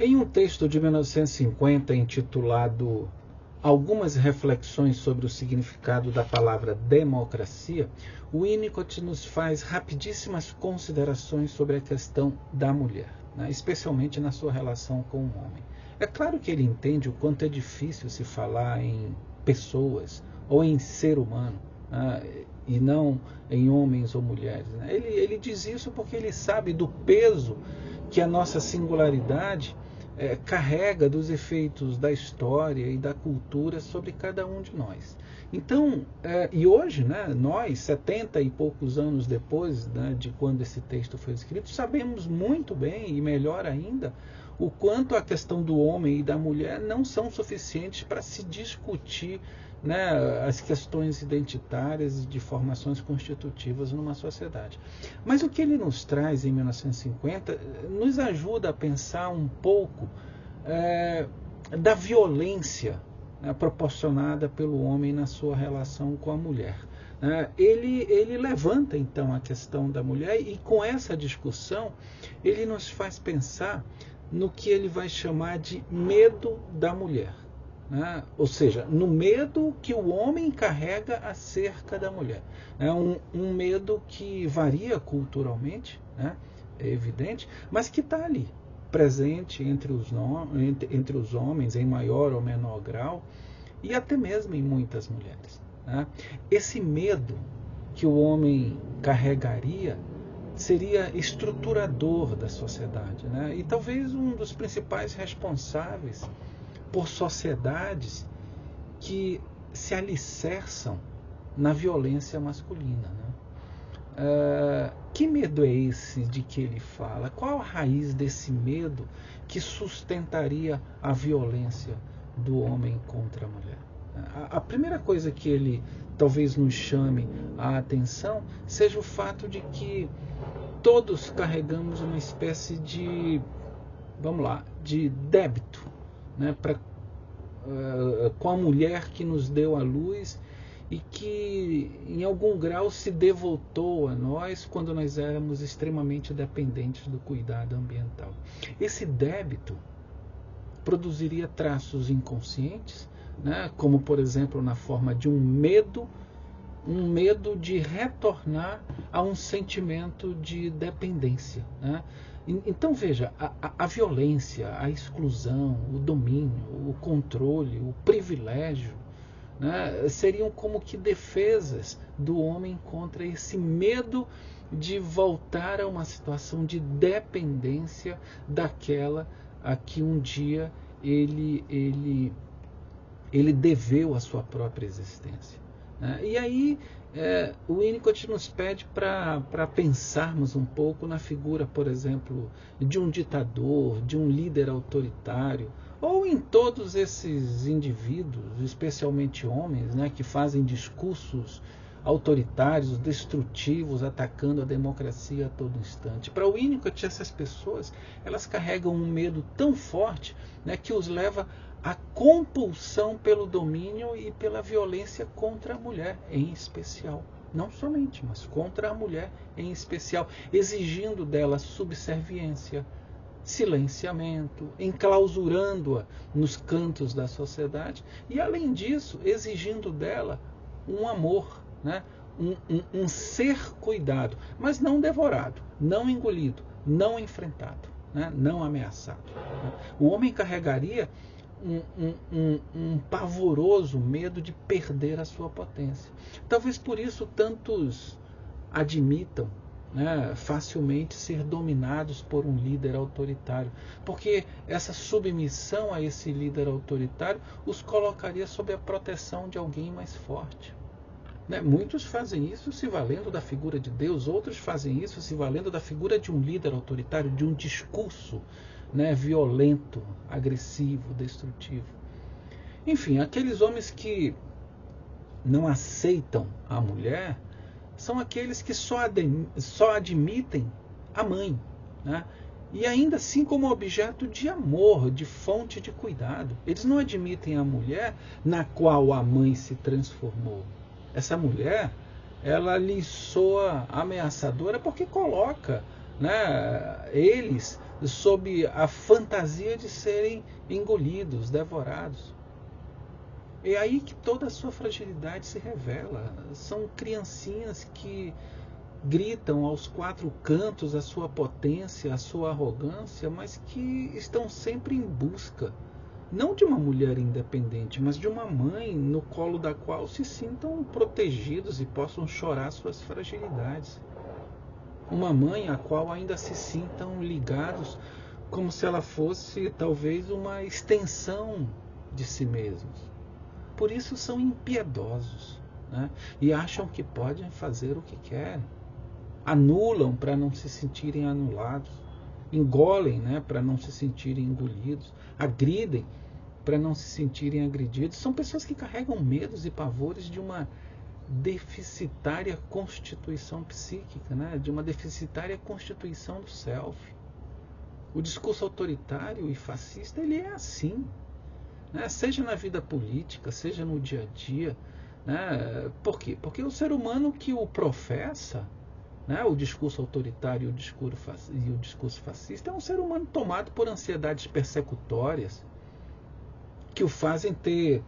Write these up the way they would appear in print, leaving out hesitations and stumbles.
Em um texto de 1950 intitulado Algumas reflexões sobre o significado da palavra democracia, o Winnicott nos faz rapidíssimas considerações sobre a questão da mulher, né, especialmente na sua relação com o homem. É claro que ele entende o quanto é difícil se falar em pessoas ou em ser humano, né, e não em homens ou mulheres. Né. Ele diz isso porque ele sabe do peso que a nossa singularidade carrega dos efeitos da história e da cultura sobre cada um de nós. Então, e hoje, né, nós, 70 e poucos anos depois, né, de quando esse texto foi escrito, sabemos muito bem, e melhor ainda, o quanto a questão do homem e da mulher não são suficientes para se discutir, né, as questões identitárias e de formações constitutivas numa sociedade. Mas o que ele nos traz em 1950 nos ajuda a pensar um pouco da violência, né, proporcionada pelo homem na sua relação com a mulher. Ele levanta então a questão da mulher e com essa discussão ele nos faz pensar no que ele vai chamar de medo da mulher. Né? Ou seja, no medo que o homem carrega acerca da mulher. É um medo que varia culturalmente, né? É evidente, mas que está ali, presente entre os homens, em maior ou menor grau, e até mesmo em muitas mulheres. Né? Esse medo que o homem carregaria seria estruturador da sociedade, né? E talvez um dos principais responsáveis por sociedades que se alicerçam na violência masculina. Né? Que medo é esse de que ele fala? Qual a raiz desse medo que sustentaria a violência do homem contra a mulher? A primeira coisa que ele talvez nos chame a atenção seja o fato de que todos carregamos uma espécie de, de débito, né, com a mulher que nos deu a luz e que em algum grau se devotou a nós quando nós éramos extremamente dependentes do cuidado ambiental. Esse débito produziria traços inconscientes, né, como por exemplo na forma de um medo de retornar a um sentimento de dependência. Né? Então veja, a violência, a exclusão, o domínio, o controle, o privilégio, né, seriam como que defesas do homem contra esse medo de voltar a uma situação de dependência daquela a que um dia ele deveu a sua própria existência. E aí o Winnicott nos pede para pensarmos um pouco na figura, por exemplo, de um ditador, de um líder autoritário, ou em todos esses indivíduos, especialmente homens, né, que fazem discursos autoritários, destrutivos, atacando a democracia a todo instante. Para o Winnicott, essas pessoas elas carregam um medo tão forte, né, que os leva à compulsão pelo domínio e pela violência contra a mulher, em especial. Não somente, mas contra a mulher em especial, exigindo dela subserviência, silenciamento, enclausurando-a nos cantos da sociedade e, além disso, exigindo dela um amor, né? um ser cuidado, mas não devorado, não engolido, não enfrentado, né? Não ameaçado. Né? O homem carregaria um pavoroso medo de perder a sua potência. Talvez por isso tantos admitam, né, facilmente ser dominados por um líder autoritário, porque essa submissão a esse líder autoritário os colocaria sob a proteção de alguém mais forte. Né? Muitos fazem isso se valendo da figura de Deus, outros fazem isso se valendo da figura de um líder autoritário, de um discurso, né, violento, agressivo, destrutivo. Enfim, aqueles homens que não aceitam a mulher são aqueles que só admitem a mãe, né? E ainda assim como objeto de amor, de fonte de cuidado. Eles não admitem a mulher na qual a mãe se transformou. Essa mulher, ela lhes soa ameaçadora porque coloca, né, eles sob a fantasia de serem engolidos, devorados. É aí que toda a sua fragilidade se revela. São criancinhas que gritam aos quatro cantos a sua potência, a sua arrogância, mas que estão sempre em busca, não de uma mulher independente, mas de uma mãe no colo da qual se sintam protegidos e possam chorar suas fragilidades. Uma mãe a qual ainda se sintam ligados, como se ela fosse talvez uma extensão de si mesmos. Por isso são impiedosos, né? E acham que podem fazer o que querem. Anulam para não se sentirem anulados. Engolem, né, para não se sentirem engolidos. Agridem para não se sentirem agredidos. São pessoas que carregam medos e pavores de uma deficitária constituição psíquica, né? De uma deficitária constituição do self. O discurso autoritário e fascista, ele é assim, né? Seja na vida política, seja no dia a dia, né? Por quê? Porque o ser humano que o professa, né, o discurso autoritário e o discurso fascista, é um ser humano tomado por ansiedades persecutórias que o fazem ter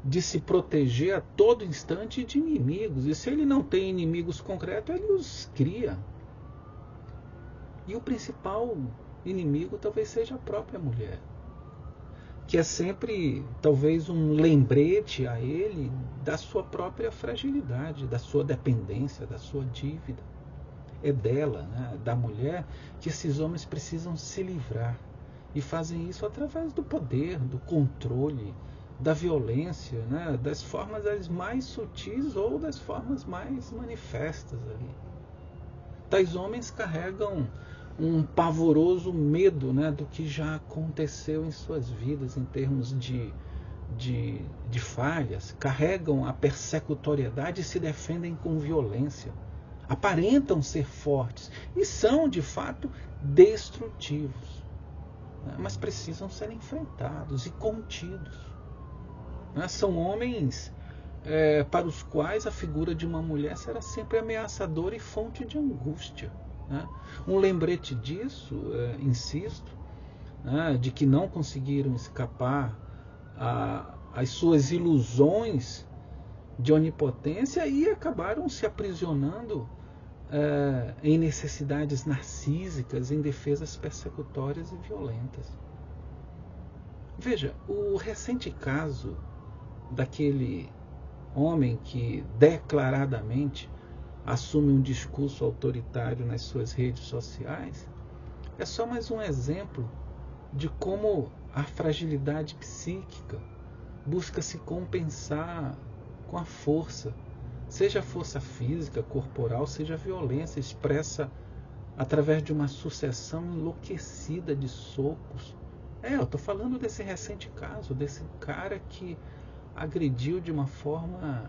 de se proteger a todo instante de inimigos. E se ele não tem inimigos concretos, ele os cria. E o principal inimigo talvez seja a própria mulher, que é sempre talvez um lembrete a ele da sua própria fragilidade, da sua dependência, da sua dívida. É dela, né, da mulher, que esses homens precisam se livrar. E fazem isso através do poder, do controle, da violência, né, das formas as mais sutis ou das formas mais manifestas ali. Tais homens carregam um pavoroso medo, né, do que já aconteceu em suas vidas em termos de falhas, carregam a persecutoriedade e se defendem com violência. Aparentam ser fortes e são, de fato, destrutivos, né, mas precisam ser enfrentados e contidos. Né? São homens para os quais a figura de uma mulher será sempre ameaçadora e fonte de angústia. Né? Um lembrete disso, insisto, né, de que não conseguiram escapar às suas ilusões de onipotência e acabaram se aprisionando em necessidades narcísicas, em defesas persecutórias e violentas. Veja, o recente caso daquele homem que declaradamente assume um discurso autoritário nas suas redes sociais é só mais um exemplo de como a fragilidade psíquica busca se compensar com a força, seja a força física, corporal, seja a violência expressa através de uma sucessão enlouquecida de socos. Eu estou falando desse recente caso, desse cara que agrediu de uma forma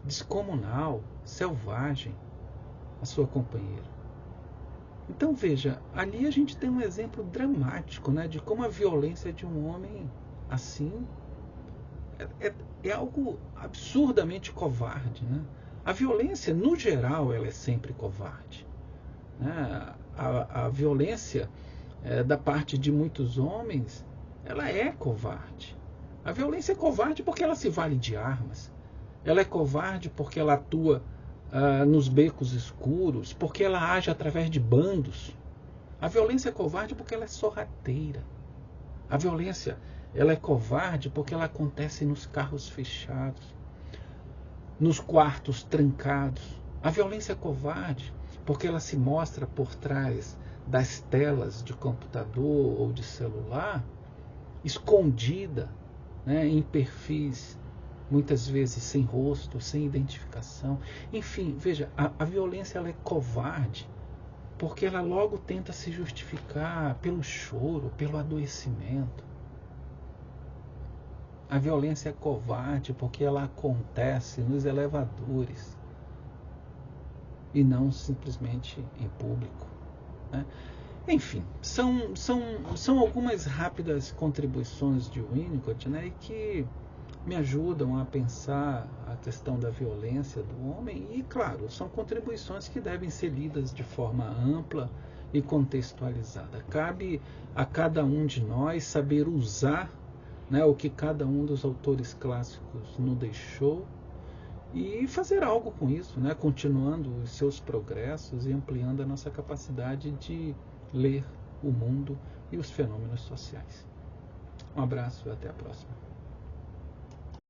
descomunal, selvagem, a sua companheira. Então veja, ali a gente tem um exemplo dramático, né, de como a violência de um homem assim é algo absurdamente covarde. Né? A violência, no geral, ela é sempre covarde. Né? A violência da parte de muitos homens, ela é covarde. A violência é covarde porque ela se vale de armas. Ela é covarde porque ela atua nos becos escuros, porque ela age através de bandos. A violência é covarde porque ela é sorrateira. A violência, ela é covarde porque ela acontece nos carros fechados, nos quartos trancados. A violência é covarde porque ela se mostra por trás das telas de computador ou de celular, escondida, né, em perfis muitas vezes sem rosto, sem identificação. Enfim, veja, a violência ela é covarde porque ela logo tenta se justificar pelo choro, pelo adoecimento. A violência é covarde porque ela acontece nos elevadores e não simplesmente em público. Né? Enfim, são algumas rápidas contribuições de Winnicott, né, que me ajudam a pensar a questão da violência do homem e, claro, são contribuições que devem ser lidas de forma ampla e contextualizada. Cabe a cada um de nós saber usar, né, o que cada um dos autores clássicos nos deixou e fazer algo com isso, né, continuando os seus progressos e ampliando a nossa capacidade de ler o mundo e os fenômenos sociais. Um abraço e até a próxima.